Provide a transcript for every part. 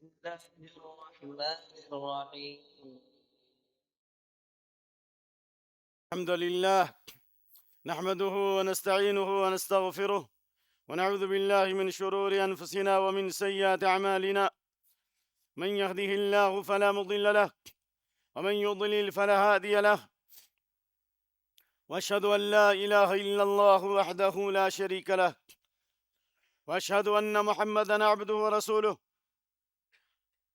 الله الرحمن الرحيم. الحمد لله نحمده ونستعينه ونستغفره ونعوذ بالله من شرور أنفسنا ومن سيئات أعمالنا. من يهده الله فلا مضل له ومن يضلل فلا هادي له، وأشهد أن لا إله إلا الله وحده لا شريك له، وأشهد أن محمدًا عبده ورسوله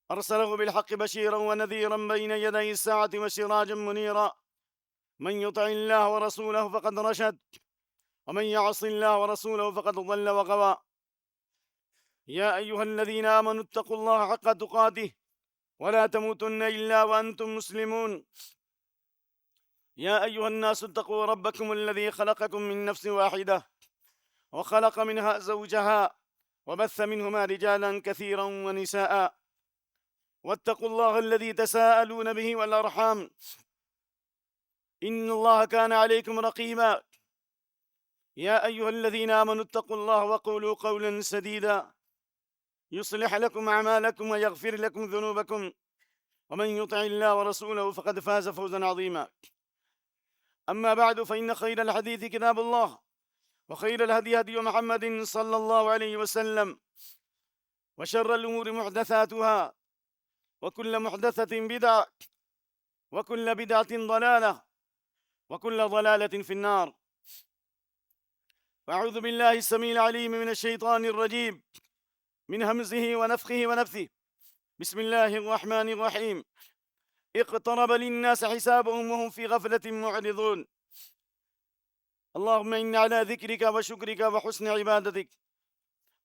أرسله بالحق بشيرا ونذيرا بين يدي الساعة وسراجا منيرا. من يطع الله ورسوله فقد رشد، ومن يعص الله ورسوله فقد ضل وغوى. يا أيها الذين آمنوا اتقوا الله حق تقاته ولا تموتن إلا وأنتم مسلمون. يا أيها الناس اتقوا ربكم الذي خلقكم من نفس واحدة وخلق منها زوجها وبث منهما رجالا كثيرا ونساء، واتقوا الله الذي تساءلون به والأرحام إن الله كان عليكم رقيبا. يا أيها الذين آمنوا اتقوا الله وقولوا قولا سديدا يصلح لكم أعمالكم ويغفر لكم ذنوبكم، ومن يطع الله ورسوله فقد فاز فوزا عظيما. أما بعد، فإن خير الحديث كتاب الله، وخير الهدي هدي محمد صلى الله عليه وسلم، وشر الأمور محدثاتها، وكل محدثة بدعة، وكل بدعة ضلالة، وكل ضلالة في النار. أعوذ بالله السميع العليم من الشيطان الرجيم، من همزه ونفخه ونفثه. بسم الله الرحمن الرحيم. اقترب للناس حسابهم وهم في غفلة معرضون. اللهم إنا على ذكرك وشكرك وحسن عبادتك.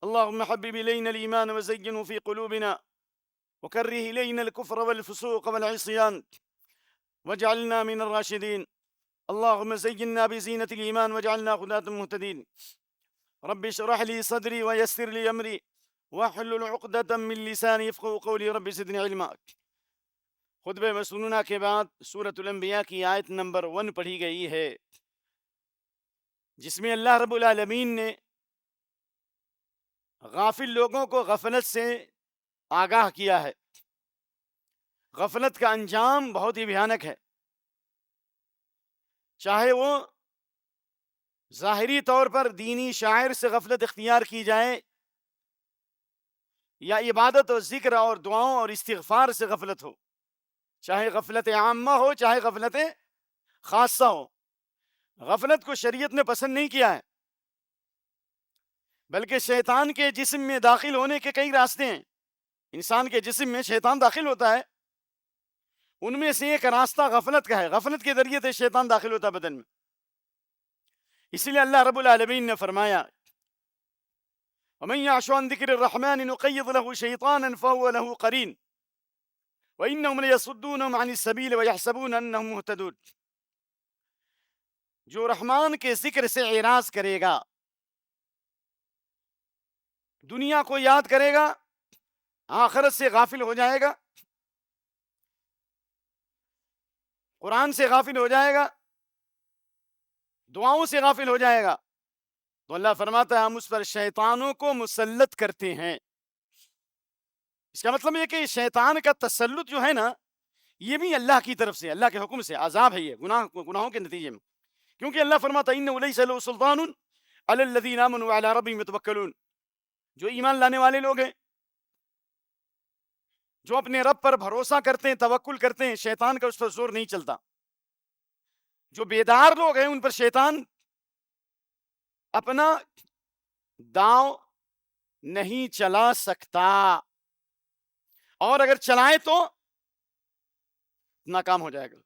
اللهم حبب إلينا الإيمان وزينه في قلوبنا، وكره إلينا الكفر والفسوق والعصيان، واجعلنا من الراشدين. اللهم زينا بزينة الإيمان واجعلنا هداة مهتدين. رب اشرح لي صدري ويسر لي أمري واحلل عقدة من لساني يفقهوا قولي. رب زدني علما. خطبہ مسنونہ کے بعد سورۃ الانبیاء کی آیت نمبر 1 پڑھی گئی ہے، جس میں اللہ رب العالمین نے غافل لوگوں کو غفلت سے آگاہ کیا ہے۔ غفلت کا انجام بہت ہی بھیانک ہے، چاہے وہ ظاہری طور پر دینی شاعر سے غفلت اختیار کی جائے، یا عبادت و ذکر اور دعاؤں اور استغفار سے غفلت ہو، چاہے غفلت عامہ ہو چاہے غفلت خاصہ ہو۔ غفلت کو شریعت نے پسند نہیں کیا ہے، بلکہ شیطان کے جسم میں داخل ہونے کے کئی راستے ہیں۔ انسان کے جسم میں شیطان داخل ہوتا ہے، ان میں سے ایک راستہ غفلت کا ہے۔ غفلت کے ذریعے سے شیطان داخل ہوتا ہے بدن میں۔ اسی لیے اللہ رب العالمین نے فرمایا، وَمَن يَعْشُ عَن ذِكْرِ الرَّحْمَنِ نُقَيِّضْ لَهُ شَيْطَانًا فَهُوَ لَهُ قَرِينٌ وَإِنَّهُمْ لَيَصُدُّونَهُمْ عَنِ السَّبِيلِ وَيَحْسَبُونَ أَنَّهُمْ مُهْتَدُونَ۔ جو رحمان کے ذکر سے اعراض کرے گا، دنیا کو یاد کرے گا، آخرت سے غافل ہو جائے گا، قرآن سے غافل ہو جائے گا، دعاؤں سے غافل ہو جائے گا، تو اللہ فرماتا ہے ہم اس پر شیطانوں کو مسلط کرتے ہیں۔ اس کا مطلب یہ کہ شیطان کا تسلط جو ہے نا، یہ بھی اللہ کی طرف سے، اللہ کے حکم سے عذاب ہے، یہ گناہوں کے نتیجے میں، کیونکہ اللہ فرماتا ہے إِنَّهُ لَيْسَ لَهُ سُلْطَانٌ عَلَى الَّذِينَ آمَنُوا وَعَلَىٰ رَبِّهِمْ يَتَوَكَّلُونَ۔ جو ایمان لانے والے لوگ ہیں، جو اپنے رب پر بھروسہ کرتے ہیں، توکل کرتے ہیں، شیطان کا اس پر زور نہیں چلتا۔ جو بیدار لوگ ہیں ان پر شیطان اپنا داؤ نہیں چلا سکتا، اور اگر چلائے تو ناکام ہو جائے گا۔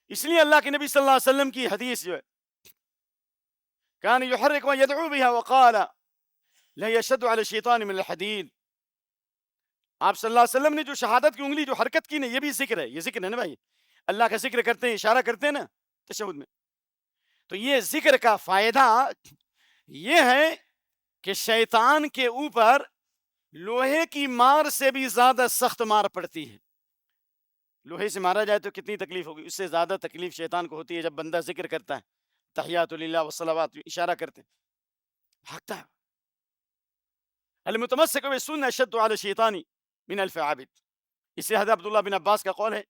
اس لیے اللہ کے نبی صلی اللہ علیہ وسلم کی حدیث جو ہے، كان يحرك ويدعو بها وقال لا يشد على الشيطان من الحديد۔ آپ صلی اللہ علیہ وسلم نے جو شہادت کی انگلی جو حرکت کی نا، یہ بھی ذکر ہے، یہ ذکر ہے نا بھائی، اللہ کا ذکر کرتے ہیں، اشارہ کرتے ہیں نا تشہد میں، تو یہ ذکر کا فائدہ یہ ہے کہ شیطان کے اوپر لوہے کی مار سے بھی زیادہ سخت مار پڑتی ہے۔ لوہے سے مارا جائے تو کتنی تکلیف ہوگی، اس سے زیادہ تکلیف شیطان کو ہوتی ہے جب بندہ ذکر کرتا ہے، تحیات للہ والصلوات، اشارہ کرتے ہیں، بھاگتا ہے۔ المتمسک بالسنہ اشد علی الشیطان من الف عابد. اس سے حضرت عبداللہ بن عباس کا قول ہے،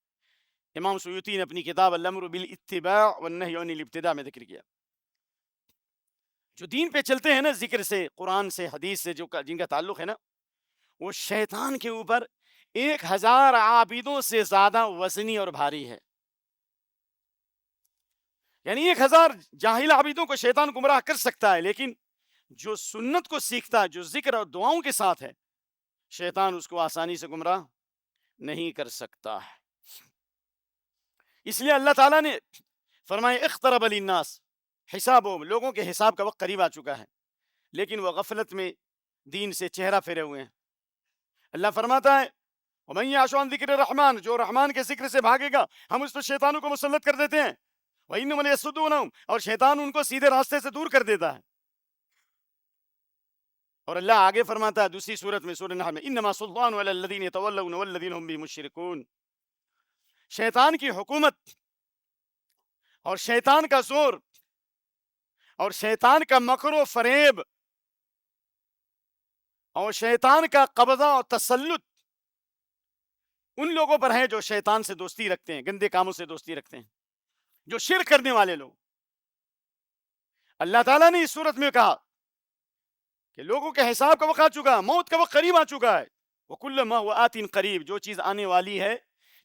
امام سیوطی نے اپنی کتاب الامر بالاتباع والنہی عن الابتداع میں ذکر کیا. جو دین پہ چلتے ہیں نا، ذکر سے، قرآن سے، حدیث سے جن کا تعلق ہے نا، وہ شیطان کے اوپر 1000 عابدوں سے زیادہ وزنی اور بھاری ہے. یعنی 1000 جاہل عابدوں کو شیطان گمراہ کر سکتا ہے، لیکن جو سنت کو سیکھتا ہے، جو ذکر اور دعاؤں کے ساتھ ہے، شیطان اس کو آسانی سے گمراہ نہیں کر سکتا ہے. اس لیے اللہ تعالیٰ نے فرمایا اقترب للناس حسابهم، لوگوں کے حساب کا وقت قریب آ چکا ہے، لیکن وہ غفلت میں دین سے چہرہ پھیرے ہوئے ہیں. اللہ فرماتا ہے ومن یعش عن ذکر الرحمن، جو رحمان کے ذکر سے بھاگے گا ہم اس پر شیطانوں کو مسلط کر دیتے ہیں. وَإِنَّهُمْ لَيَصُدُّونَهُمْ، اور شیطان ان کو سیدھے راستے سے دور کر دیتا ہے. اور اللہ آگے فرماتا ہے دوسری سورت میں، سورہ نحل میں، انما سلطان علی الذین یتولون والذین هم به مشرکون. شیطان کی حکومت اور شیطان کا زور اور شیطان کا مکر و فریب اور شیطان کا قبضہ اور تسلط ان لوگوں پر ہے جو شیطان سے دوستی رکھتے ہیں، گندے کاموں سے دوستی رکھتے ہیں، جو شرک کرنے والے لوگ. اللہ تعالیٰ نے اس صورت میں کہا کہ لوگوں کے حساب کا وقت آ چکا، موت کا وقت قریب آ چکا ہے. وَكُلَّ مَا هُوَ آتٍ قریب، جو چیز آنے والی ہے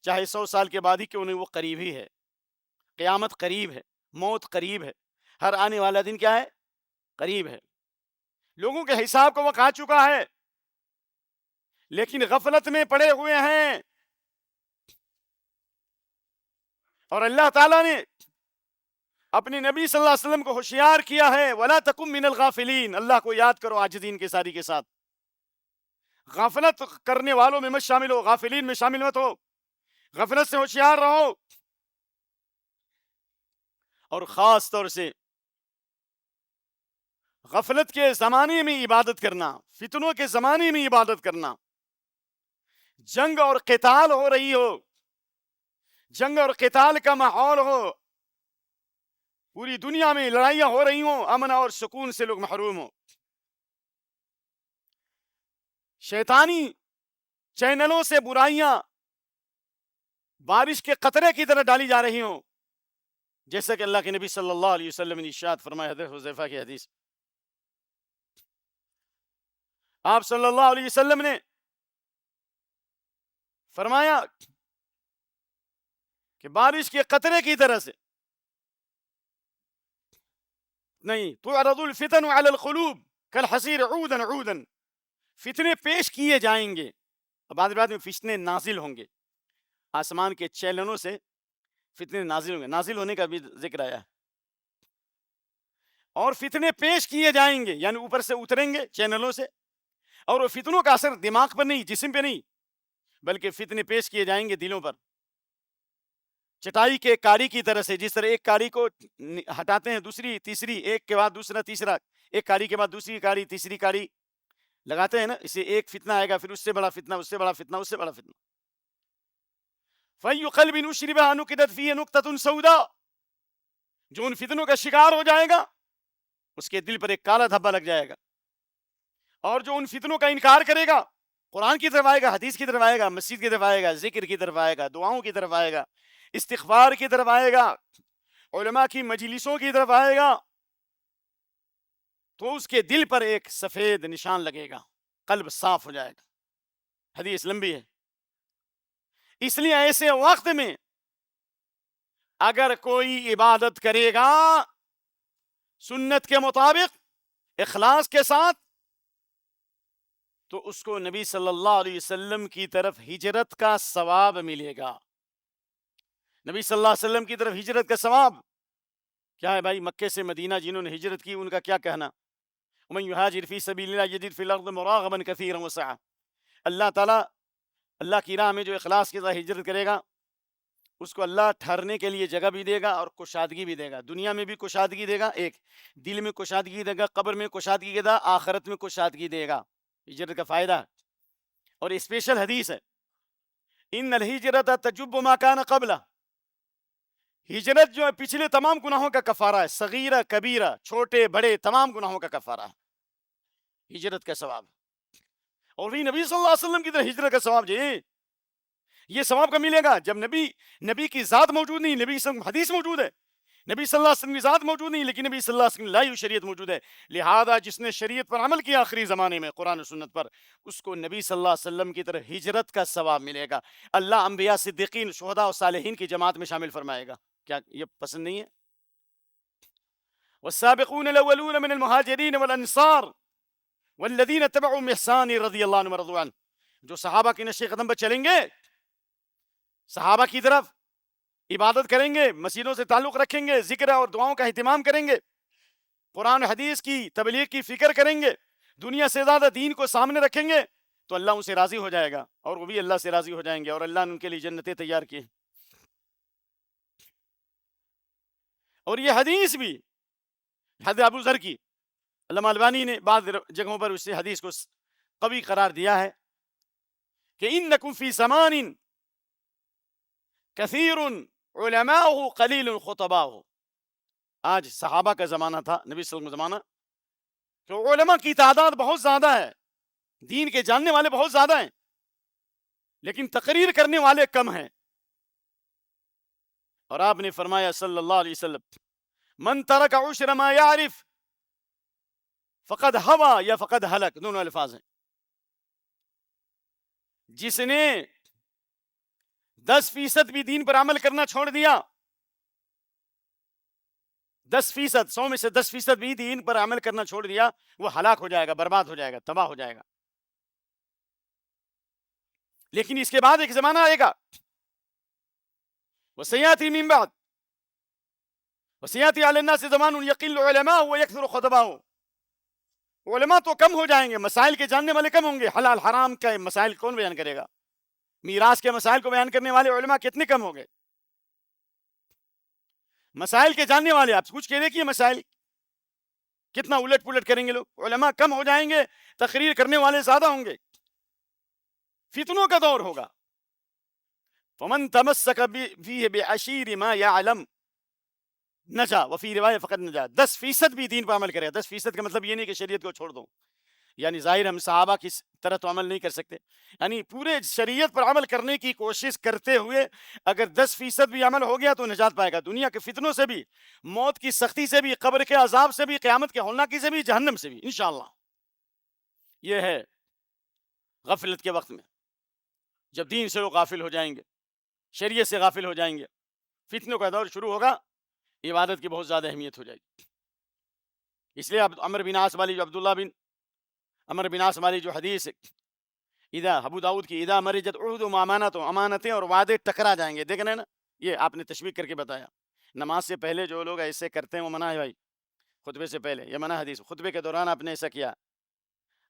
چاہے 100 سال کے بعد ہی کیوں نہیں، وہ قریب ہی ہے. قیامت قریب ہے، موت قریب ہے، ہر آنے والا دن کیا ہے؟ قریب ہے. لوگوں کے حساب کا وقت آ چکا ہے، لیکن غفلت میں پڑے ہوئے ہیں. اور اللہ تعالیٰ نے اپنے نبی صلی اللہ علیہ وسلم کو ہوشیار کیا ہے وَلَا تَكُن مِّنَ الْغَافِلِينَ، اللہ کو یاد کرو عاجزین کے ساری کے ساتھ. غفلت کرنے والوں میں مت شامل ہو، غافلین میں شامل مت ہو، غفلت سے ہوشیار رہو. اور خاص طور سے غفلت کے زمانے میں عبادت کرنا، فتنوں کے زمانے میں عبادت کرنا، جنگ اور قتال ہو رہی ہو، جنگ اور قتال کا ماحول ہو، پوری دنیا میں لڑائیاں ہو رہی ہوں، امن اور سکون سے لوگ محروم ہوں، شیطانی چینلوں سے برائیاں بارش کے قطرے کی طرح ڈالی جا رہی ہوں، جیسا کہ اللہ کے نبی صلی اللہ علیہ وسلم نے ارشاد فرمایا، حضرت حذیفہ کی حدیث، آپ صلی اللہ علیہ وسلم نے فرمایا کہ بارش کے قطرے کی طرح سے نہیں، تعرض الفتن علی القلوب کالحصیر عودا عودا، فتنے پیش کیے جائیں گے، بعد میں فتنے نازل ہوں گے، آسمان کے چینلوں سے فتنے نازل ہوں گے، نازل ہونے کا بھی ذکر آیا ہے. اور فتنے پیش کیے جائیں گے، یعنی اوپر سے اتریں گے چینلوں سے، اور وہ فتنوں کا اثر دماغ پر نہیں، جسم پہ نہیں، بلکہ فتنے پیش کیے جائیں گے دلوں پر. چٹائی کے کاری کی طرح سے، جس طرح ایک کاری کو ہٹاتے ہیں دوسری تیسری، ایک کے بعد دوسرا تیسرا، ایک کاری کے بعد دوسری کاری تیسری کاری لگاتے ہیں نا، اسے ایک فتنہ آئے گا، پھر اس سے بڑا فتنہ، اس سے بڑا فتنہ، اس سے بڑا فتنہ. فَأَيُّ قَلْبٍ أُشْرِبَهَا نُكِتَتْ فِيهِ نُكْتَةٌ سَوْدَاء، جو ان فتنوں کا شکار ہو جائے گا اس کے دل پر ایک کالا دھبا لگ جائے گا. اور جو ان فتنوں کا انکار کرے گا، قرآن کی طرف آئے گا، حدیث کی طرف آئے گا، مسجد کی طرف آئے گا، ذکر کی طرف آئے گا، دعاؤں کی طرف آئے گا، استغفار کی طرف آئے گا، علماء کی مجلسوں کی طرف آئے گا، تو اس کے دل پر ایک سفید نشان لگے گا، قلب صاف ہو جائے گا. حدیث لمبی ہے. اس لیے ایسے وقت میں اگر کوئی عبادت کرے گا سنت کے مطابق اخلاص کے ساتھ، تو اس کو نبی صلی اللہ علیہ وسلم کی طرف ہجرت کا ثواب ملے گا. نبی صلی اللہ علیہ وسلم کی طرف ہجرت کا ثواب کیا ہے بھائی؟ مکے سے مدینہ جنہوں نے ہجرت کی ان کا کیا کہنا؟ ومن یہاجر فی سبیل اللہ یجد فی الارض مراغما کثیرا وسعا. اللہ تعالیٰ اللہ کی راہ میں جو اخلاص کے ساتھ ہجرت کرے گا اس کو اللہ ٹھہرنے کے لیے جگہ بھی دے گا اور کشادگی بھی دے گا. دنیا میں بھی کشادگی دے گا، ایک دل میں کشادگی دے گا، قبر میں کشادگی دے گا، آخرت میں کشادگی دے گا. ہجرت کا فائدہ اور اسپیشل حدیث ہے، ان الہجرت تجب ما کان قبلہ، ہجرت جو ہے پچھلے تمام گناہوں کا کفارہ ہے، صغیرہ کبیرہ، چھوٹے بڑے تمام گناہوں کا کفارہ ہے ہجرت کا ثواب. اور وہی نبی صلی اللہ علیہ وسلم کی طرح ہجرت کا ثواب جی، یہ ثواب کب ملے گا؟ جب نبی کی ذات موجود نہیں، نبی صلی اللہ علیہ وسلم حدیث موجود ہے، نبی صلی اللہ علیہ وسلم کی ذات موجود نہیں، لیکن نبی صلی اللہ علیہ وسلم کی لائی ہوئی شریعت موجود ہے. لہذا جس نے شریعت پر عمل کیا آخری زمانے میں قرآن و سنت پر، اس کو نبی صلی اللہ علیہ وسلم کی طرح ہجرت کا ثواب ملے گا. اللہ انبیاء، صدیقین، شہداء اور صالحین کی جماعت میں شامل فرمائے گا. کیا یہ پسند نہیں ہے؟ والسابقون الاولون من المہاجرین والانصار والذین اتبعوا بإحسان رضی اللہ عنہم ورضوا عنہ. جو صحابہ کے نقش قدم پر چلیں گے، صحابہ کی طرف عبادت کریں گے، مسجدوں سے تعلق رکھیں گے، ذکر اور دعاؤں کا اہتمام کریں گے، قرآن حدیث کی تبلیغ کی فکر کریں گے، دنیا سے زیادہ دین کو سامنے رکھیں گے، تو اللہ ان سے راضی ہو جائے گا اور وہ بھی اللہ سے راضی ہو جائیں گے، اور اللہ نے ان کے لیے جنتیں تیار کی. اور یہ حدیث بھی حضرت ابو ذر کی، علامہ البانی نے بعض جگہوں پر اس حدیث کو قوی قرار دیا ہے کہ انکم فی زمان کثیر علماء قلیل خطباء. آج صحابہ کا زمانہ تھا، نبی صلی اللہ علیہ وسلم کا زمانہ، تو علماء کی تعداد بہت زیادہ ہے، دین کے جاننے والے بہت زیادہ ہیں، لیکن تقریر کرنے والے کم ہیں. اور آپ نے فرمایا صلی اللہ علیہ وسلم، من ترک عشر ما یعرف فقد ہوا یا فقد ہلک، دونوں الفاظ ہیں. جس نے 10% بھی دین پر عمل کرنا چھوڑ دیا، 10%، 100 میں سے 10% بھی دین پر عمل کرنا چھوڑ دیا، وہ ہلاک ہو جائے گا، برباد ہو جائے گا، تباہ ہو جائے گا. لیکن اس کے بعد ایک زمانہ آئے گا، وَسَيَأْتِي مِن بَعْدِ وَسَيَأْتِي عَلَى النَّاسِ زَمَانٌ يَقِلُّ عُلَمَاؤُهُ وَيَكْثُرُ خُطَبَاؤُهُ. علماء تو کم ہو جائیں گے، مسائل کے جاننے والے کم ہوں گے. حلال حرام کے مسائل کون بیان کرے گا؟ میراث کے مسائل کو بیان کرنے والے علماء کتنے کم ہو گئے. مسائل کے جاننے والے، آپ کچھ کہہ دیکھیے مسائل کتنا الٹ پلٹ کریں گے لوگ. علماء کم ہو جائیں گے، تقریر کرنے والے زیادہ ہوں گے، فتنوں کا دور ہوگا. فمن تمسک فیہ بعشیر ما یعلم نجا وفی روایت فقط نجا. 10% بھی دین پر عمل کرے. 10% کا مطلب یہ نہیں کہ شریعت کو چھوڑ دو، یعنی ظاہر ہم صحابہ کی طرح تو عمل نہیں کر سکتے، یعنی پورے شریعت پر عمل کرنے کی کوشش کرتے ہوئے اگر 10% بھی عمل ہو گیا تو نجات پائے گا، دنیا کے فتنوں سے بھی، موت کی سختی سے بھی، قبر کے عذاب سے بھی، قیامت کے ہولناکی سے بھی، جہنم سے بھی انشاءاللہ. یہ ہے غفلت کے وقت میں، جب دین سے لوگ غافل ہو جائیں گے، شریعت سے غافل ہو جائیں گے، فتنوں کا دور شروع ہوگا، عبادت کی بہت زیادہ اہمیت ہو جائے گی. اس لیے عمر بن عاص والی جو عبداللہ بن عمر بن عاص والی جو حدیث اذا ابو داؤد کی اذا مرجت عہد و امانت، امانتیں اور وعدے ٹکرا جائیں گے. دیکھ رہے ہیں نا، یہ آپ نے تشبیہ کر کے بتایا. نماز سے پہلے جو لوگ ایسے کرتے ہیں وہ منع ہے بھائی، خطبے سے پہلے یہ منع حدیث. خطبے کے دوران آپ نے ایسا کیا،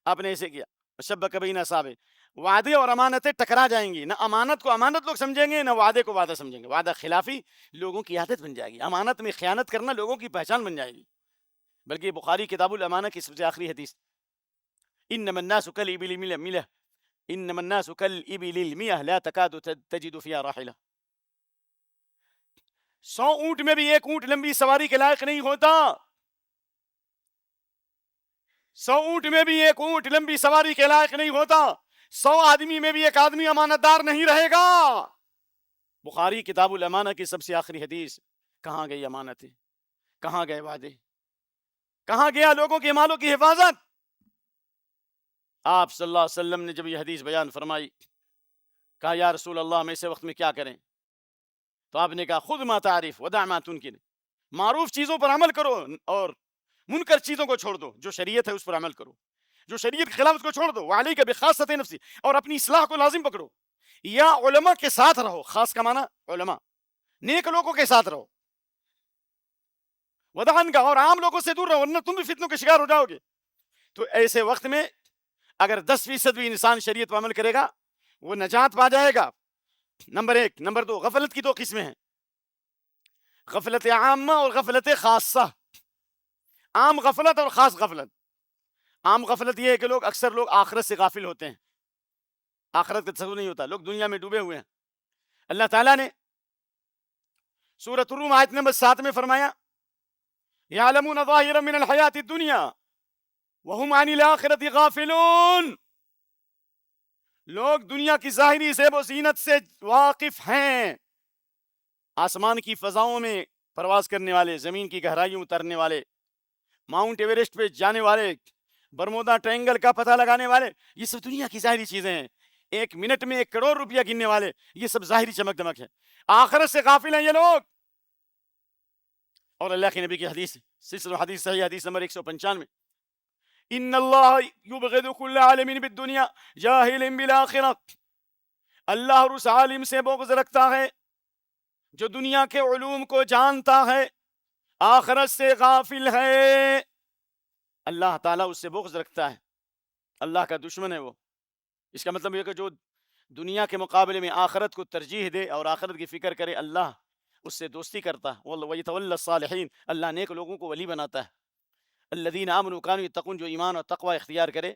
آپ نے ایسے کیا، شبک بین اصابع. وعدے اور امانتیں ٹکرا جائیں گی. نہ امانت کو امانت لوگ سمجھیں گے، نہ وعدے کو وعدہ سمجھیں گے. وعدہ خلافی لوگوں کی عادت بن جائے گی، امانت میں خیانت کرنا لوگوں کی پہچان بن جائے گی. بلکہ بخاری کتاب الامانہ کی سب سے آخری حدیث، انما الناس كالابل الملة انما الناس كالابل المئة لا تكاد تجد فيها راحلة. 100 اونٹ میں بھی ایک اونٹ لمبی سواری کے لائق نہیں ہوتا. 100 اونٹ میں بھی ایک اونٹ لمبی سواری کے لائق نہیں ہوتا. 100 آدمی میں بھی ایک آدمی امانت دار نہیں رہے گا. بخاری کتاب الامانہ کی سب سے آخری حدیث. کہاں گئی امانتیں؟ کہاں گئے وعدے؟ کہاں گیا لوگوں کے مالوں کی حفاظت؟ آپ صلی اللہ علیہ وسلم نے جب یہ حدیث بیان فرمائی، کہا یا رسول اللہ ہم ایسے وقت میں کیا کریں؟ تو آپ نے کہا خذ ما تعرف ودع ما تنکر. معروف چیزوں پر عمل کرو اور منکر چیزوں کو چھوڑ دو. جو شریعت ہے اس پر عمل کرو، جو شریعت کے خلاف اس کو چھوڑ دو. وعلیک بخاصۃ نفسی، اور اپنی اصلاح کو لازم پکڑو. یا علماء کے ساتھ رہو، خاص کا معنی علماء، نیک لوگوں کے ساتھ رہو. ودع عنک، اور عام لوگوں سے دور رہو ورنہ تم بھی فتنوں کے شکار ہو جاؤ گے. تو ایسے وقت میں اگر 10% بھی انسان شریعت پر عمل کرے گا وہ نجات پا جائے گا. نمبر 1. نمبر 2، غفلت کی 2 قسمیں ہیں، غفلت عامہ اور غفلت خاصہ. عام غفلت اور خاص غفلت. عام غفلت یہ ہے کہ اکثر لوگ آخرت سے غافل ہوتے ہیں، آخرت کا تصور نہیں ہوتا، لوگ دنیا میں ڈوبے ہوئے ہیں. اللہ تعالیٰ نے سورۃ الروم آیت نمبر 7 میں فرمایا یعلمون ظاہرا من الحیات الدنیا وهم عن الآخرة غافلون. لوگ دنیا کی ظاہری زیب و زینت سے واقف ہیں، آسمان کی فضاؤں میں پرواز کرنے والے، زمین کی گہرائیوں اترنے والے، ماؤنٹ ایوریسٹ پہ جانے والے، برمودا ٹرائنگل کا پتہ لگانے والے، یہ سب دنیا کی ظاہری چیزیں ہیں. 1 منٹ میں 1 کروڑ روپیہ گننے والے، یہ سب ظاہری چمک دمک ہے. آخرت سے غافل ہیں یہ لوگ. اور اللہ کے نبی کی حدیث، سلسلہ حدیث صحیح، حدیث نمبر 195، ان اللہ یبغض کل عالم بالدنیا جاہل بالآخرہ، اللہ اور اس عالم سے بغض رکھتا ہے جو دنیا کے علوم کو جانتا ہے، آخرت سے غافل ہے. اللہ تعالیٰ اس سے بغض رکھتا ہے، اللہ کا دشمن ہے وہ. اس کا مطلب یہ کہ جو دنیا کے مقابلے میں آخرت کو ترجیح دے اور آخرت کی فکر کرے، اللہ اس سے دوستی کرتا ہے. وَيَتَوَلَّى الصَّالِحِينَ، اللہ نیک لوگوں کو ولی بناتا ہے. الَّذِينَ آمَنُوا كَانُوا يَتَّقُونَ، جو ایمان اور تقوی اختیار کرے،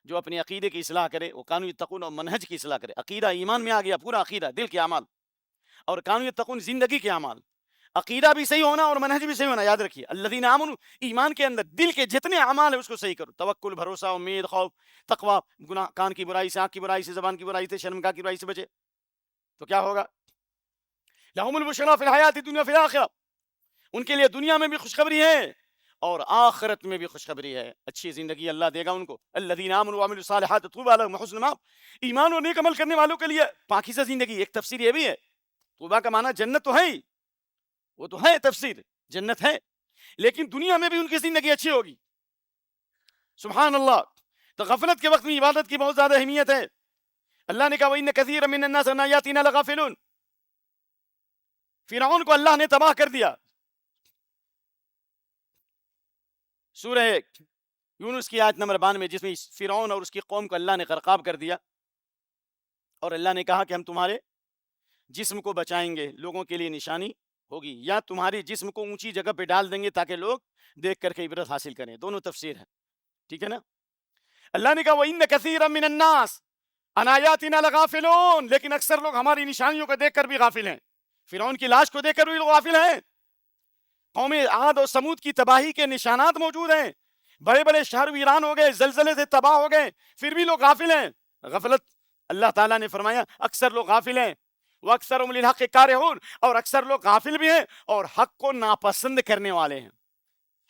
جو اپنے عقیدے کی اصلاح کرے، وہ کانوا یتقون، اور منہج کی اصلاح کرے. عقیدہ ایمان میں آ گیا، پورا عقیدہ، دل کے اعمال، اور کانوا یتقون زندگی کے اعمال. عقیدہ بھی صحیح ہونا اور منہج بھی صحیح ہونا. یاد رکھیے، الذین آمنوا، ایمان کے اندر دل کے جتنے اعمال ہیں اس کو صحیح کرو. توکل، بھروسہ، امید، خوف، تقوی، گناہ، کان کی برائی سے، آنکھ کی برائی سے، زبان کی برائی سے، شرمگاہ کی برائی سے بچے. تو کیا ہوگا؟ لہم البشریٰ فی الحیات الدنیا فی الآخرہ، ان کے لیے دنیا میں بھی خوشخبری ہے اور آخرت میں بھی خوشخبری ہے. اچھی زندگی اللہ دے گا ان کو. الذین آمنوا وعملوا الصالحات طوبی لهم وحسن مآب، ایمان اور نیک عمل کرنے والوں کے لیے پاکیزہ زندگی. ایک تفسیر یہ بھی ہے، طوبی کا معنی جنت تو ہے ہی، وہ تو ہے تفسیر، جنت ہے، لیکن دنیا میں بھی ان کی زندگی اچھی ہوگی. سبحان اللہ. تو غفلت کے وقت میں عبادت کی بہت زیادہ اہمیت ہے. اللہ نے کہا وَإِنَّ كَثِيرًا مِّنَ النَّاسِ عَنْ آيَاتِنَا لَغَافِلُونَ. فرعون کو اللہ نے تباہ کر دیا. سورہ یونس کی آیت نمبر 92 جس میں فرعون اور اس کی قوم کو اللہ نے غرقاب کر دیا، اور اللہ نے کہا کہ ہم تمہارے جسم کو بچائیں گے، لوگوں کے لیے نشانی ہوگی، یا تمہارے جسم کو اونچی جگہ پہ ڈال دیں گے تاکہ لوگ دیکھ کر کے عبرت حاصل کریں. دونوں تفسیر ہے، ٹھیک ہے نا. اللہ نے کہا وَإِنَّ كَثِيرًا مِّنَ النَّاسِ عَنْ آيَاتِنَا لَغَافِلُونَ، لیکن اکثر لوگ ہماری نشانیوں کو دیکھ کر بھی غافل ہیں. فرعون کی لاش کو دیکھ کر بھی لوگ غافل ہیں. قوم عاد اور سمود کی تباہی کے نشانات موجود ہیں، بڑے بڑے شہر ویران ہو گئے، زلزلے سے تباہ ہو گئے، پھر بھی لوگ غافل ہیں. غفلت، اللہ تعالیٰ نے فرمایا اکثر لوگ غافل ہیں. وَأَكْثَرُهُمْ لِلْحَقِّ كَارِهُونَ، اور اکثر لوگ غافل بھی ہیں اور حق کو ناپسند کرنے والے ہیں.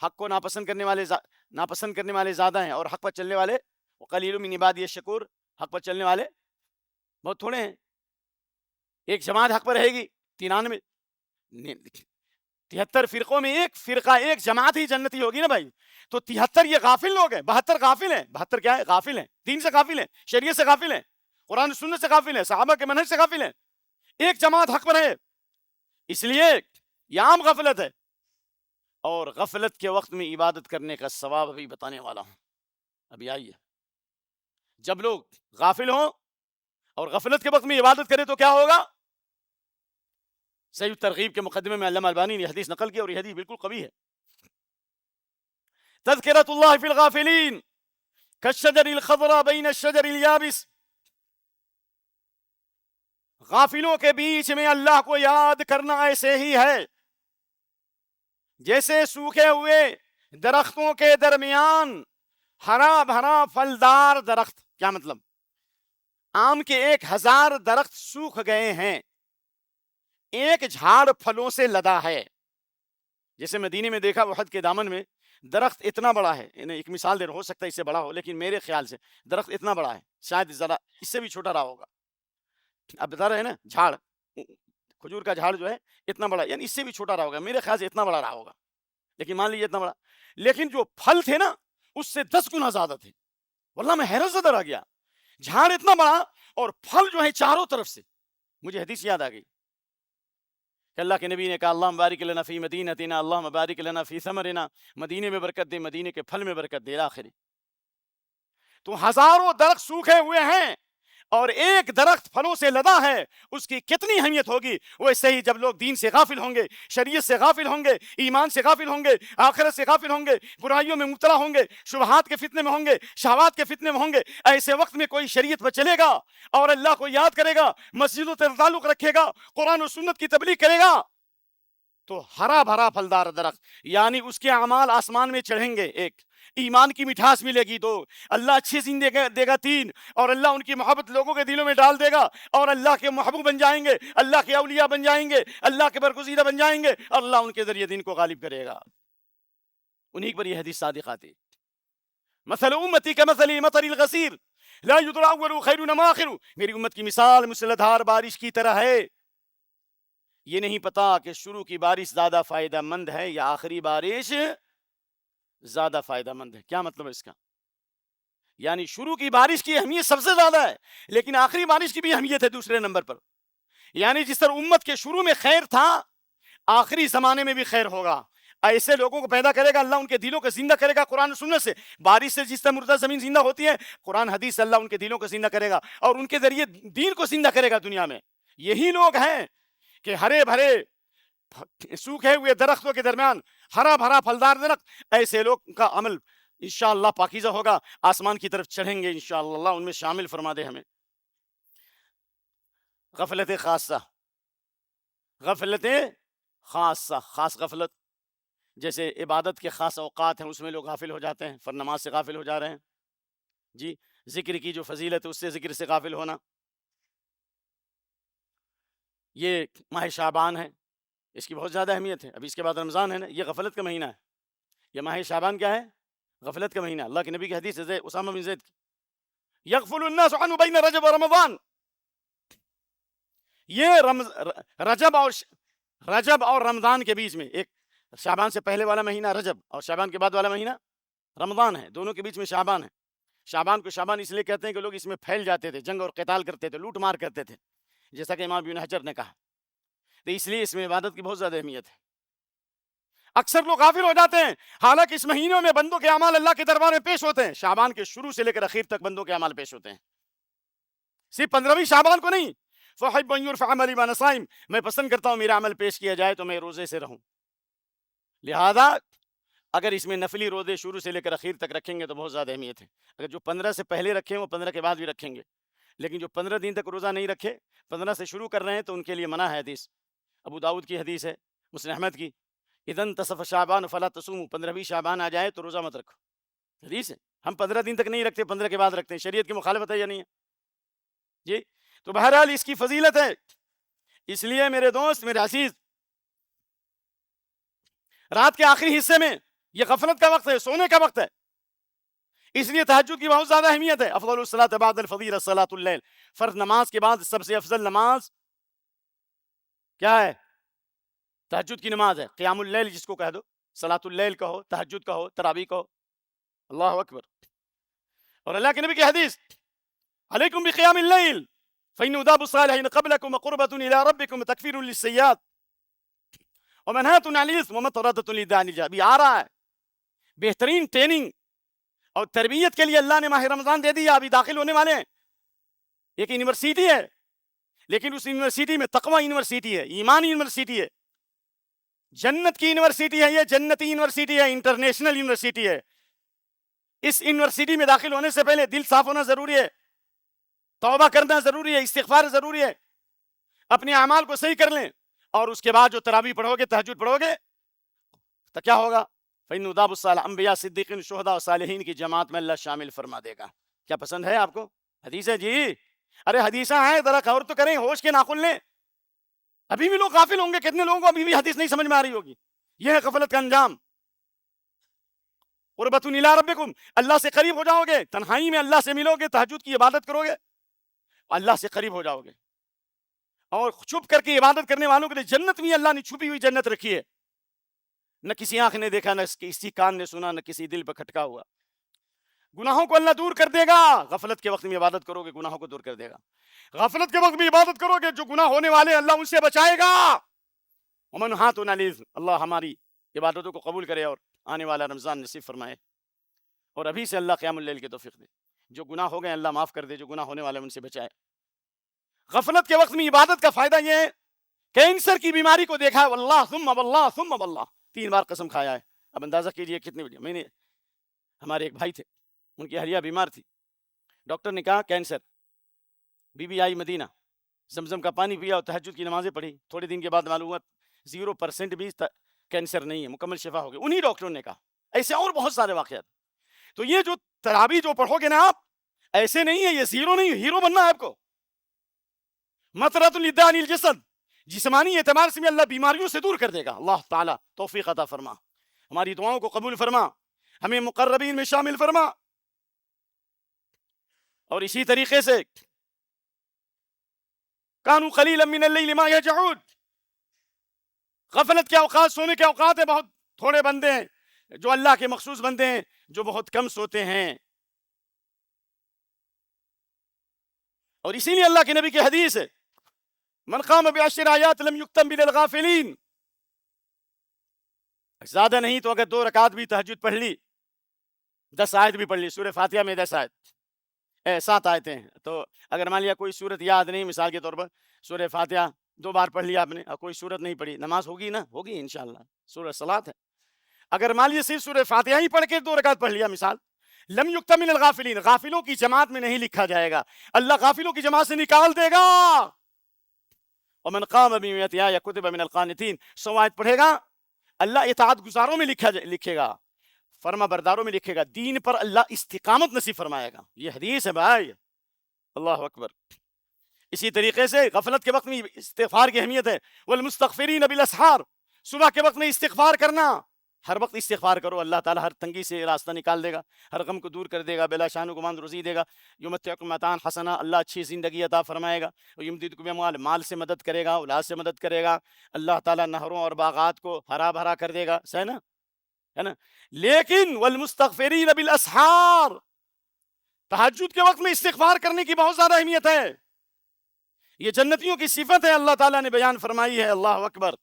حق کو ناپسند کرنے والے زیادہ ہیں، اور حق پر چلنے والے وَقَلِيلٌ مِّنْ عِبَادِيَ الشَّكُورُ، حق پر چلنے والے بہت تھوڑے ہیں. ایک جماعت حق پر رہے گی، 73 فرقوں میں ایک فرقہ، ایک جماعت ہی جنتی ہوگی نا بھائی. تو 73 یہ غافل لوگ ہیں، 72 غافل ہیں. 72 کیا ہے؟ غافل ہیں، دین سے غافل ہیں، شریعت سے غافل ہیں، قرآن سنت سے غافل ہیں، صحابہ کے منہج سے غافل ہیں. ایک جماعت حق پر ہے، اس لیے یہ عام غفلت ہے. اور غفلت کے وقت میں عبادت کرنے کا ثواب ابھی بتانے والا ہوں. ابھی آئیے، جب لوگ غافل ہوں اور غفلت کے وقت میں عبادت کریں تو کیا ہوگا؟ صحیح ترغیب کے مقدمے میں علامہ البانی نے حدیث نقل کی اور یہ حدیث بالکل قوی ہے. تذکرۃ اللہ فی الغافلین کالشجر الخضراء بین الشجر الیابس، غافلوں کے بیچ میں اللہ کو یاد کرنا ایسے ہی ہے جیسے سوکھے ہوئے درختوں کے درمیان ہرا بھرا پھلدار درخت. کیا مطلب؟ آم کے 1000 درخت سوکھ گئے ہیں، ایک جھاڑ پھلوں سے لدا ہے. جیسے مدینے میں دیکھا احد کے دامن میں درخت اتنا بڑا ہے، ایک مثال دے رہا، ہو سکتا ہے اس سے بڑا ہو، لیکن میرے خیال سے درخت اتنا بڑا ہے، شاید ذرا اس سے بھی چھوٹا رہا ہوگا. اب بتا رہے ہیں نا، جھاڑ، کھجور کا جھاڑ جو ہے اتنا بڑا، یعنی اس سے بھی چھوٹا رہا ہوگا، میرے خیال سے اتنا بڑا رہا ہوگا، لیکن مان لیجیے اتنا بڑا. لیکن جو پھل تھے نا اس سے 10 گنا زیادہ تھے. واللہ میں حیرت زدہ رہ گیا، جھاڑ اتنا بڑا اور پھل جو ہے چاروں طرف سے. مجھے حدیث یاد آ گئی کہ اللہ کے نبی نے کہا اللہم بارک لنا فی مدینتنا، اللہم بارک لنا فی ثمرنا، مدینے میں برکت دے، مدینے کے پھل میں برکت دے آخری. تو ہزاروں درخت سوکھے ہوئے ہیں اور ایک درخت پھلوں سے لدا ہے، اس کی کتنی اہمیت ہوگی. ویسے ہی جب لوگ دین سے غافل ہوں گے، شریعت سے غافل ہوں گے، ایمان سے غافل ہوں گے، آخرت سے غافل ہوں گے، برائیوں میں مبتلا ہوں گے، شبہات کے فتنے میں ہوں گے، شہوات کے فتنے میں ہوں گے، ایسے وقت میں کوئی شریعت پر چلے گا اور اللہ کو یاد کرے گا، مسجدوں سے تعلق رکھے گا، قرآن و سنت کی تبلیغ کرے گا، تو ہرا بھرا پھلدار درخت، یعنی اس کے اعمال آسمان میں چڑھیں گے. ایک ایمان کی مٹھاس ملے گی 2، اللہ اچھی زندگی دے گا 3، اور اللہ ان کی محبت لوگوں کے دلوں میں ڈال دے گا، اور اللہ کے محبوب بن جائیں گے، اللہ کے اولیاء بن جائیں گے، اللہ کے برگزیدہ بن جائیں گے، اور اللہ ان کے ذریعے دین کو غالب کرے گا۔ انہی پر یہ حدیث صادق آتی، مثل امتی کمثل مطر الغسیر لا یدری اول خیر ام آخر، میری امت کی مثال مسلسل دھار بارش کی طرح ہے، یہ نہیں پتا کہ شروع کی بارش زیادہ فائدہ مند ہے یا آخری بارش زیادہ فائدہ مند ہے۔ کیا مطلب ہے اس کا؟ یعنی شروع کی بارش کی اہمیت سب سے زیادہ ہے، لیکن آخری بارش کی بھی اہمیت ہے دوسرے نمبر پر۔ یعنی جس طرح امت کے شروع میں خیر تھا، آخری زمانے میں بھی خیر ہوگا۔ ایسے لوگوں کو پیدا کرے گا اللہ، ان کے دلوں کو زندہ کرے گا قرآن و سنت سے۔ بارش سے جس طرح مردہ زمین زندہ ہوتی ہے، قرآن حدیث سے اللہ ان کے دلوں کو زندہ کرے گا، اور ان کے ذریعے دین کو زندہ کرے گا دنیا میں۔ یہی لوگ ہیں کہ ہرے بھرے سوکھے ہوئے درختوں کے درمیان ہرا بھرا پھلدار درخت، ایسے لوگ کا عمل انشاءاللہ پاکیزہ ہوگا، آسمان کی طرف چڑھیں گے انشاءاللہ، اللہ ان میں شامل فرما دے ہمیں۔ غفلت خاصہ، غفلت خاصہ، خاص غفلت، جیسے عبادت کے خاص اوقات ہیں اس میں لوگ غافل ہو جاتے ہیں، فرض نماز سے غافل ہو جا رہے ہیں، جی ذکر کی جو فضیلت ہے اس سے ذکر سے غافل ہونا۔ یہ ماہ شعبان ہے، اس کی بہت زیادہ اہمیت ہے، ابھی اس کے بعد رمضان ہے نا، یہ غفلت کا مہینہ ہے۔ یہ ماہ شعبان کیا ہے؟ غفلت کا مہینہ۔ اللہ کے نبی کی حدیث ہے اسامہ بن زید کی، یغفل الناس عنہ بین رجب و رمضان، یہ رجب اور رمضان کے بیچ میں، ایک شعبان سے پہلے والا مہینہ رجب اور شعبان کے بعد والا مہینہ رمضان ہے، دونوں کے بیچ میں شعبان ہے۔ شعبان کو شعبان اس لیے کہتے ہیں کہ لوگ اس میں پھیل جاتے تھے، جنگ اور قتال کرتے تھے، لوٹ مار کرتے تھے، جیسا کہ امام ابن حجر نے کہا، تو اس لیے اس میں عبادت کی بہت زیادہ اہمیت ہے۔ اکثر لوگ غافل ہو جاتے ہیں، حالانکہ اس مہینوں میں بندوں کے اعمال اللہ کے دربار میں پیش ہوتے ہیں۔ شعبان کے شروع سے لے کر اخیر تک بندوں کے اعمال پیش ہوتے ہیں، صرف 15ویں شعبان کو نہیں۔ فَأُحِبُّ أَن يُرْفَعَ عَمَلِي وَأَنَا صَائِمٌ، میں پسند کرتا ہوں میرا عمل پیش کیا جائے تو میں روزے سے رہوں۔ لہذا اگر اس میں نفلی روزے شروع سے لے کر اخیر تک رکھیں گے تو بہت زیادہ اہمیت ہے۔ اگر جو 15 سے پہلے رکھیں وہ 15 کے بعد بھی رکھیں گے، لیکن جو 15 دن تک روزہ نہیں رکھے، 15 سے شروع کر رہے ہیں تو ان کے لیے منع ہے۔ حدیث ابو داؤد کی حدیث ہے، مسلم احمد کی، اذا انتصف شعبان فلا تصوموا، 15ویں شعبان آ جائے تو روزہ مت رکھو، حدیث ہے۔ ہم 15 دن تک نہیں رکھتے، 15 کے بعد رکھتے ہیں، شریعت کی مخالفت ہے یا نہیں ہے؟ جی تو بہرحال اس کی فضیلت ہے۔ اس لیے میرے دوست، میرے عزیز، رات کے آخری حصے میں یہ غفلت کا وقت ہے، سونے کا وقت ہے، اس لیے تہجد کی بہت زیادہ اہمیت ہے۔ افضل الصلاۃ بعد الفضیلہ صلاۃ اللیل، فرض نماز کے بعد سب سے افضل نماز کیا ہے؟ تہجد کی نماز ہے، قیام اللیل جس کو کہہ دو، صلاۃ اللیل کہو، تہجد کہو، تراویح کہو، اللہ اکبر۔ اور اللہ کے نبی کی حدیث، علیکم بقیام اللیل فإنه داب الصالحین قبلکم وقربۃ الی ربکم وتکفیر للسیئات ومنہاۃ عن الاثم ومطردۃ للداء النجاۃ۔ آ رہا ہے بہترین ٹریننگ اور تربیت کے لیے اللہ نے ماہ رمضان دے دیا، ابھی داخل ہونے والے ہیں۔ ایک یونیورسٹی ہے، لیکن اس یونیورسٹی میں تقوی یونیورسٹی ہے، ایمان یونیورسٹی ہے، جنت کی یونیورسٹی ہے، یہ جنتی یونیورسٹی ہے، انٹرنیشنل یونیورسٹی ہے۔ اس یونیورسٹی میں داخل ہونے سے پہلے دل صاف ہونا ضروری ہے، توبہ کرنا ضروری ہے، استغفار ضروری ہے، اپنے اعمال کو صحیح کر لیں، اور اس کے بعد جو تراویح پڑھو گے، تہجد پڑھو گے تو کیا ہوگا؟ فإنه داب الصالح، انبیاء، صدیقین، شہداء اور صالحین کی جماعت میں اللہ شامل فرما دے گا۔ کیا پسند ہے آپ کو؟ حدیث ہے جی، ارے حدیثیں ہیں، ذرا غور تو کریں، ہوش کے ناخن لیں۔ ابھی بھی لوگ غافل ہوں گے، کتنے لوگوں کو ابھی بھی حدیث نہیں سمجھ میں آ رہی ہوگی۔ یہ ہے غفلت کا انجام۔ قربۃ الی ربکم، اللہ سے قریب ہو جاؤ گے، تنہائی میں اللہ سے ملو گے، تہجد کی عبادت کرو گے، اللہ سے قریب ہو جاؤ گے۔ اور چھپ کر کے عبادت کرنے والوں کے لیے جنت میں اللہ نے چھپی ہوئی جنت رکھی ہے، نہ کسی آنکھ نے دیکھا، نہ کسی کان نے سنا، نہ کسی دل پہ کھٹکا ہوا۔ گناہوں کو اللہ دور کر دے گا، غفلت کے وقت میں عبادت کرو گے گناہوں کو دور کر دے گا۔ غفلت کے وقت میں عبادت کرو گے، جو گناہ ہونے والے اللہ ان سے بچائے گا۔ ومنہاۃ عن الاثم، اللہ ہماری عبادتوں کو قبول کرے اور آنے والا رمضان نصیب فرمائے، اور ابھی سے اللہ قیام اللیل کی توفیق دے، جو گناہ ہو گئے اللہ معاف کر دے، جو گناہ ہونے والے ان سے بچائے۔ غفلت کے وقت میں عبادت کا فائدہ یہ ہے، کینسر کی بیماری کو دیکھا ہے، واللہ ثم واللہ ثم واللہ، 3 بار قسم کھایا ہے۔ اب اندازہ کیجئے کتنی بڑی۔ میں نے، ہمارے ایک بھائی تھے، ان کی اہلیہ بیمار تھی، ڈاکٹر نے کہا کینسر۔ بی بی آئی مدینہ، زمزم کا پانی پیا اور تہجد کی نمازیں پڑھی، تھوڑے دن کے بعد معلوم ہوا 0% بھی کینسر نہیں ہے، مکمل شفا ہو گئی۔ انہی ڈاکٹروں نے کہا۔ ایسے اور بہت سارے واقعات۔ تو یہ جو تراویح جو پڑھو گے نا آپ، ایسے نہیں ہے، یہ زیرو نہیں، ہیرو بننا ہے آپ کو. مطرۃ للداء عن الجسد، جسمانی اعتبار سے بھی اللہ بیماریوں سے دور کر دے گا. اللہ تعالیٰ توفیق عطا فرما، ہماری دعاؤں کو قبول فرما، ہمیں مقربین میں شامل فرما. اور اسی طریقے سے کانوا قلیلا من اللیل ما یہجعون، غفلت کے اوقات، سونے کے اوقات ہیں، بہت تھوڑے بندے ہیں جو اللہ کے مخصوص بندے ہیں جو بہت کم سوتے ہیں. اور اسی لیے اللہ کے نبی کی حدیث ہے من قام بعشر آیات لم یکتب من الغافلین، زیادہ نہیں تو اگر 2 رکعت بھی تہجد پڑھ لی، 10 آیت بھی پڑھ لی، سورہ فاتحہ میں 10 آیت 7 آیتیں ہیں، تو اگر مان لیا کوئی سورت یاد نہیں، مثال کے طور پر سورہ فاتحہ 2 بار پڑھ لیا آپ نے اور کوئی سورت نہیں پڑھی، نماز ہوگی نا؟ ہوگی انشاءاللہ. سورہ صلاۃ ہے. اگر مان لیے صرف سورہ فاتحہ ہی پڑھ کے 2 رکعت پڑھ لیا، مثال، لم یکتب من الغافلین، غافلوں کی جماعت میں نہیں لکھا جائے گا، اللہ غافلوں کی جماعت سے نکال دے گا. ومن قام بمئۃ آیۃ کتب من القانتین، 100 آیت پڑھے گا اللہ اطاعت گزاروں میں لکھے گا، فرما برداروں میں لکھے گا، دین پر اللہ استقامت نصیب فرمائے گا. یہ حدیث ہے بھائی، اللہ اکبر. اسی طریقے سے غفلت کے وقت میں استغفار کی اہمیت ہے. والمستغفرین بالاسحار، صبح کے وقت میں استغفار کرنا، ہر وقت استغفار کرو، اللہ تعالیٰ ہر تنگی سے راستہ نکال دے گا، ہر غم کو دور کر دے گا، بلا شان و گمان روزی دے گا. یمتعکم متاعا حسنا، اللہ اچھی زندگی عطا فرمائے گا. یمددکم باموال، مال سے مدد کرے گا، اولاد سے مدد کرے گا. اللہ تعالیٰ نہروں اور باغات کو ہرا بھرا کر دے گا، ہے نا. لیکن والمستغفرین بالاسحار، تہجد کے وقت میں استغفار کرنے کی بہت زیادہ اہمیت ہے. یہ جنتیوں کی صفت ہے، اللہ تعالیٰ نے بیان فرمائی ہے. اللہ اکبر،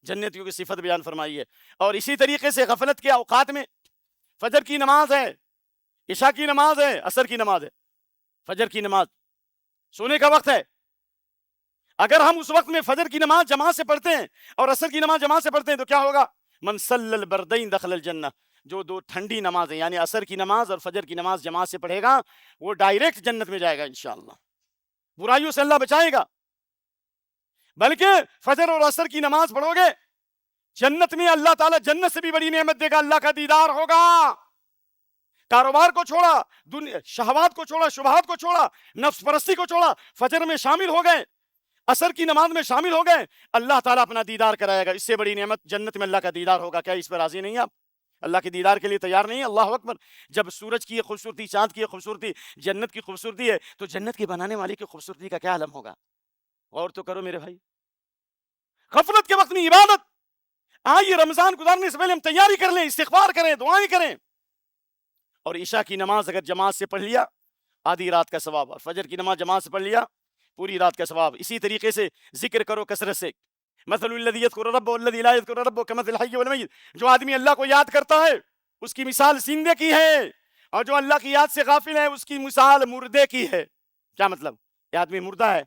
جنتیوں کی صفت بیان فرمائی ہے. اور اسی طریقے سے غفلت کے اوقات میں فجر کی نماز ہے، عشاء کی نماز ہے، عصر کی نماز ہے. فجر کی نماز سونے کا وقت ہے، اگر ہم اس وقت میں فجر کی نماز جماعت سے پڑھتے ہیں اور عصر کی نماز جماعت سے پڑھتے ہیں تو کیا ہوگا؟ من صلی البردین دخل الجنہ، جو 2 ٹھنڈی نماز ہیں یعنی عصر کی نماز اور فجر کی نماز جماعت سے پڑھے گا وہ ڈائریکٹ جنت میں جائے گا انشاءاللہ. برائیوں سے اللہ بچائے گا. بلکہ فجر اور عصر کی نماز پڑھو گے، جنت میں اللہ تعالیٰ جنت سے بھی بڑی نعمت دے گا، اللہ کا دیدار ہوگا. کاروبار کو چھوڑا، شہوات کو چھوڑا، شبہات کو چھوڑا، نفس پرستی کو چھوڑا، فجر میں شامل ہو گئے، عصر کی نماز میں شامل ہو گئے، اللہ تعالیٰ اپنا دیدار کرائے گا. اس سے بڑی نعمت جنت میں اللہ کا دیدار ہوگا. کیا اس پر راضی نہیں آپ؟ اللہ کے دیدار کے لیے تیار نہیں؟ اللہ اکبر. جب سورج کی خوبصورتی، چاند کی خوبصورتی، جنت کی خوبصورتی ہے تو جنت کے بنانے والے کی خوبصورتی کا کیا عالم ہوگا؟ غور تو کرو میرے بھائی. غفلت کے وقت میں عبادت، آئیے رمضان گزارنے سے پہلے ہم تیاری کر لیں، استغفار کریں، دعائیں کریں. اور عشاء کی نماز اگر جماعت سے پڑھ لیا آدھی رات کا ثواب، اور فجر کی نماز جماعت سے پڑھ لیا پوری رات کا ثواب. اسی طریقے سے ذکر کرو کثرت سے. مثل الذی یذکر ربہ والذی لا یذکر ربہ کمثل الحی والمیت، جو آدمی اللہ کو یاد کرتا ہے اس کی مثال زندے کی ہے، اور جو اللہ کی یاد سے غافل ہے اس کی مثال مردے کی ہے. کیا مطلب؟ یہ آدمی مردہ ہے،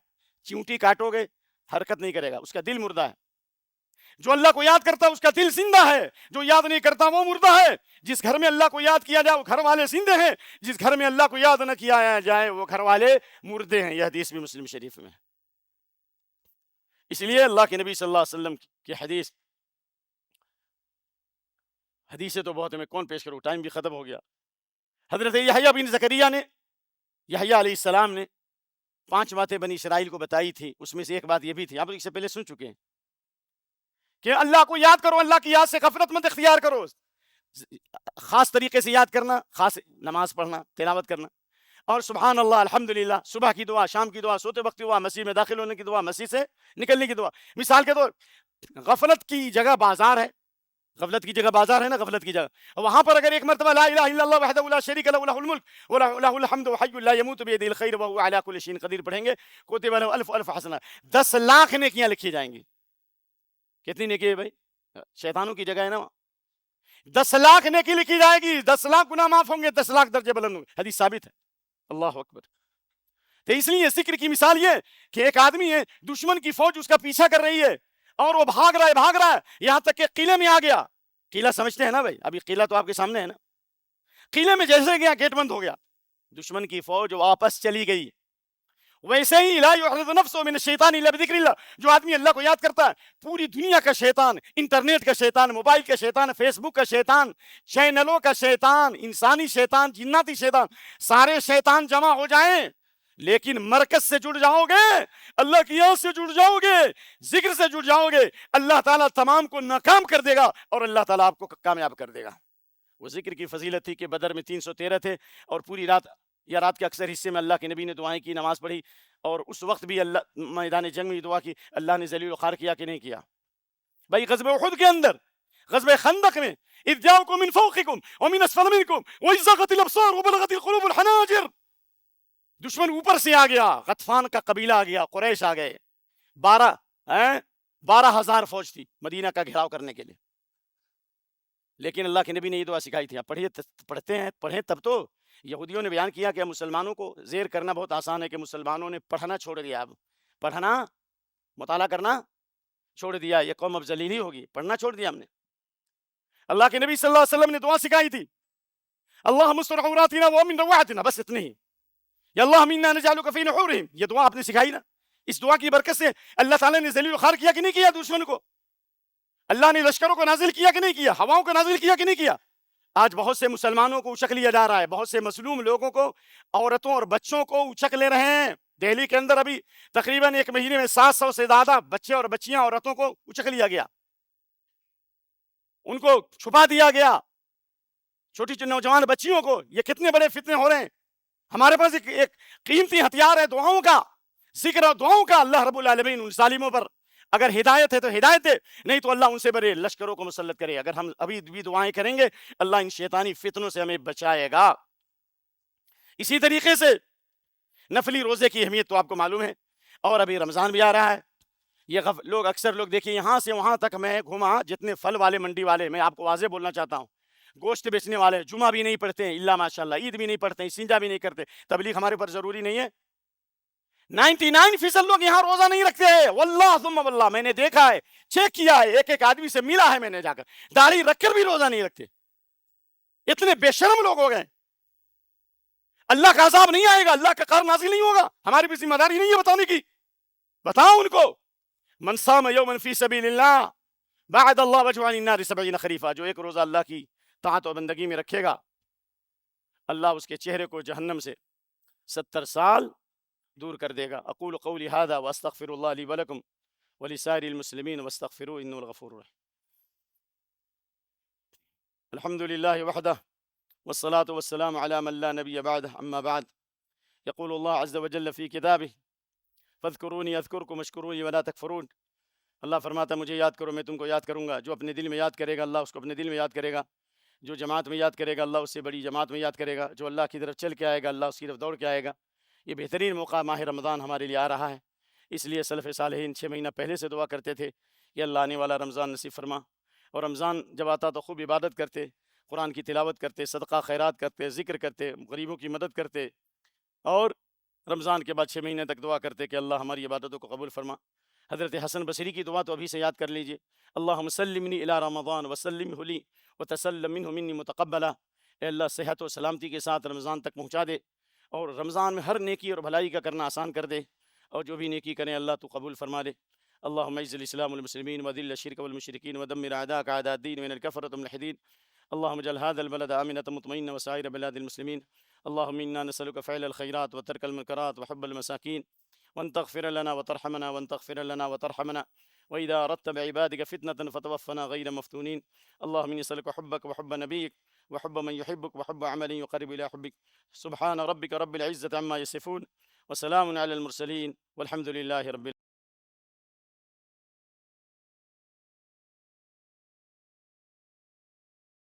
چیونٹی کاٹو گے حرکت نہیں کرے گا، اس کا دل مردہ ہے. جو اللہ کو یاد کرتا ہے اس کا دل زندہ ہے، جو یاد نہیں کرتا وہ مردہ ہے. جس گھر میں اللہ کو یاد کیا جائے وہ گھر والے زندے ہیں، جس گھر میں اللہ کو یاد نہ کیا جائے وہ گھر والے مردے ہیں. یہ حدیث بھی مسلم شریف میں ہے. اس لیے اللہ کے نبی صلی اللہ علیہ وسلم کی حدیثیں تو بہت ہیں، میں کون پیش کروں، ٹائم بھی ختم ہو گیا. حضرت یحییٰ بن زکریا نے، یحییٰ علیہ السلام نے 5 باتیں بنی اسرائیل کو بتائی تھی، اس میں سے ایک بات یہ بھی تھی، آپ اس سے پہلے سن چکے ہیں کہ اللہ کو یاد کرو، اللہ کی یاد سے غفلت مت اختیار کرو. خاص طریقے سے یاد کرنا، خاص نماز پڑھنا، تلاوت کرنا، اور سبحان اللہ، الحمدللہ، صبح کی دعا، شام کی دعا، سوتے وقت کی دعا، مسجد میں داخل ہونے کی دعا، مسجد سے نکلنے کی دعا. مثال کے طور غفلت کی جگہ بازار ہے، غفلت کی جگہ بازار ہے نا، غفلت کی جگہ، وہاں پر اگر ایک مرتبہ لا الہ الا اللہ وحدہ لا شریک لہ لہ الملک ولہ الحمد وحی لا یموت بیدہ الخیر وہو علی کل شیء قدیر پڑھیں گے، کتب لہ الف الف حسنہ، 10 لاکھ نیکیاں لکھی جائیں گی. کتنی نیکی ہے بھائی؟ شیطانوں کی جگہ ہے نا، 10 لاکھ نیکی لکھی جائے گی، 10 لاکھ گناہ معاف ہوں گے، 10 لاکھ درجے بلند ہوں گے. حدیث ثابت ہے. اللہ اکبر. تو اس لیے ذکر کی مثال یہ کہ ایک آدمی ہے، دشمن کی فوج اس کا پیچھا کر رہی ہے اور وہ بھاگ رہا ہے، یہاں تک کہ قلعے میں آ گیا. قلعہ سمجھتے ہیں نا بھائی، ابھی قلعہ تو آپ کے سامنے ہے نا. قلعے میں جیسے گیا گیٹ بند ہو گیا، دشمن کی فوج واپس چلی گئی. ویسے ہی لا یحرز نفسه من الشیطان الا بذکر اللہ، جو آدمی اللہ کو یاد کرتا ہے، پوری دنیا کا شیطان، انٹرنیٹ کا شیطان، موبائل کا شیطان، فیس بک کا شیطان، چینلوں کا شیطان، انسانی شیطان، جناتی شیطان، سارے شیطان جمع ہو جائیں، لیکن مرکز سے جڑ جاؤ گے، اللہ کی یاد سے جڑ جاؤ گے، ذکر سے جڑ جاؤ گے، اللہ تعالیٰ تمام کو ناکام کر دے گا اور اللہ تعالیٰ آپ کو کامیاب کر دے گا۔ وہ ذکر کی فضیلت تھی کہ بدر میں 313 تھے اور پوری رات یا رات کے اکثر حصے میں اللہ کے نبی نے دعائیں کی، نماز پڑھی، اور اس وقت بھی اللہ میدان جنگ میں دعا کی، اللہ نے ذلیل و خوار کیا کہ نہیں کیا؟ بھائی غزوہ احد کے اندر، غزوہ خندق میں، اذ جاؤکم من فوقکم ومن اسفل منکم واذ زاغت الابصار وبلغت القلوب الحناجر، دشمن اوپر سے آ گیا، غطفان کا قبیلہ آ گیا، قریش آ گئے، 12,000 فوج تھی مدینہ کا گھیراؤ کرنے کے لیے، لیکن اللہ کے نبی نے یہ دعا سکھائی تھی۔ آپ پڑھیں تب تو۔ یہودیوں نے بیان کیا کہ مسلمانوں کو زیر کرنا بہت آسان ہے کہ مسلمانوں نے پڑھنا چھوڑ دیا، اب پڑھنا، مطالعہ کرنا چھوڑ دیا، یہ قوم اب ذلیل ہی ہوگی، پڑھنا چھوڑ دیا ہم نے۔ اللہ کے نبی صلی اللہ علیہ وسلم نے دعا سکھائی تھی، اللہم استر عوراتنا وامن روعاتنا، بس اتنی ہی، یا اللہم انا نجعلک فی نحورہم، یہ دعا آپ نے سکھائی نا۔ اس دعا کی برکت سے اللہ تعالیٰ نے ذلیل و خوار کیا کہ نہیں کیا دشمن کو؟ اللہ نے لشکروں کو نازل کیا کہ نہیں کیا؟ ہواؤں کو نازل کیا کہ نہیں کیا؟ آج بہت سے مسلمانوں کو اچک لیا جا رہا ہے، بہت سے مظلوم لوگوں کو، عورتوں اور بچوں کو اچک لے رہے ہیں۔ دہلی کے اندر ابھی تقریباً 1 مہینے میں 700 سے زیادہ بچے اور بچیاں، عورتوں کو اچک لیا گیا، ان کو چھپا دیا گیا، چھوٹی نوجوان بچیوں کو۔ یہ کتنے بڑے فتنے ہو رہے ہیں۔ ہمارے پاس ایک قیمتی ہتھیار ہے دعاؤں کا، ذکر اور دعاؤں کا۔ اللہ رب العالمین ان ظالموں پر اگر ہدایت ہے تو ہدایت دے، نہیں تو اللہ ان سے بڑے لشکروں کو مسلط کرے۔ اگر ہم ابھی بھی دعائیں کریں گے، اللہ ان شیطانی فتنوں سے ہمیں بچائے گا۔ اسی طریقے سے نفلی روزے کی اہمیت تو آپ کو معلوم ہے، اور ابھی رمضان بھی آ رہا ہے۔ یہ اکثر لوگ دیکھیں، یہاں سے وہاں تک میں گھوما، جتنے پھل والے، منڈی والے، میں آپ کو واضح بولنا چاہتا ہوں، گوشت بیچنے والے جمعہ بھی نہیں پڑھتے ہیں الا ماشاءاللہ، عید بھی نہیں پڑھتے ہیں، سنجا بھی نہیں کرتے۔ تبلیغ ہمارے پر ضروری نہیں ہے؟ 99% لوگ یہاں روزہ نہیں رکھتے ہیں، واللہ ثم واللہ، میں نے دیکھا ہے، چیک کیا ہے، ایک آدمی سے ملا ہے میں نے جا کر، داڑھی رکھ کر بھی روزہ نہیں رکھتے۔ اتنے بے شرم لوگ ہو گئے۔ اللہ کا عذاب نہیں آئے گا، اللہ کا قہر نازل نہیں ہوگا، ہماری بھی ذمہ داری نہیں ہے بتانے کی۔ بتاؤ ان کو، من صام یوما فی سبیل اللہ بعد اللہ وجهه عن النار 70 خریفہ، جو ایک روزہ اللہ کی طاعت و بندگی میں رکھے گا، اللہ اس کے چہرے کو جہنم سے 70 سال دور کر دے گا۔ اقول قولی هذا واستغفر الله لي ولكم ولسائر المسلمين واستغفروه انه الغفور الرحيم۔ الحمد لله وحده والصلاة والسلام على من لا نبي بعده، اما بعد، يقول الله عز وجل في كتابه فاذكروني اذكركم واشكروني ولا تكفرون۔ اللہ فرماتا مجھے یاد کرو میں تم کو یاد کروں گا۔ جو اپنے دل میں یاد کرے گا اللہ اس کو اپنے دل میں یاد کرے گا، جو جماعت میں یاد کرے گا اللہ اس سے بڑی جماعت میں یاد کرے گا، جو اللہ کی طرف چل کے آئے گا اللہ اس کی طرف دوڑ کے آئے گا۔ یہ بہترین موقع ماہ رمضان ہمارے لیے آ رہا ہے، اس لیے سلف صالحین 6 مہینہ پہلے سے دعا کرتے تھے کہ اللہ آنے والا رمضان نصیب فرما۔ اور رمضان جب آتا تو خوب عبادت کرتے، قرآن کی تلاوت کرتے، صدقہ خیرات کرتے، ذکر کرتے، غریبوں کی مدد کرتے، اور رمضان کے بعد 6 مہینے تک دعا کرتے کہ اللہ ہماری عبادتوں کو قبول فرما۔ حضرت حسن بصری کی دعا تو ابھی سے یاد کر لیجئے، اللہم سلمنی الی رمضان وسلمہ لی وتسلم منہ منی متقبلا۔ اے اللہ صحت و سلامتی کے ساتھ رمضان تک پہنچا دے، اور رمضان میں ہر نیکی اور بھلائی کا کرنا آسان کر دے، اور جو بھی نیکی کریں اللہ تو قبول فرما لے۔ اللہم اعز الاسلام والمسلمین وذل الشرک والمشرکین ودمر اعداءک اعداء الدین من الکفرۃ والملحدین، اللہم اجعل هذا البلد آمنة مطمئنة وسائر بلاد المسلمين، اللهم إنا نسألك فعل الخيرات وترك المنكرات وحب المساكين، وأن تغفر لنا وترحمنا، وأن تغفر لنا وترحمنا، وإذا أردت بعبادك فتنة فتوفنا غير مفتونين، اللهم إني أسألك حبك وحب نبيك وحب من يحبك وحب عمل يقرب إلى حبك، سبحان ربك رب العزة عما يصفون وسلام على المرسلين والحمد لله رب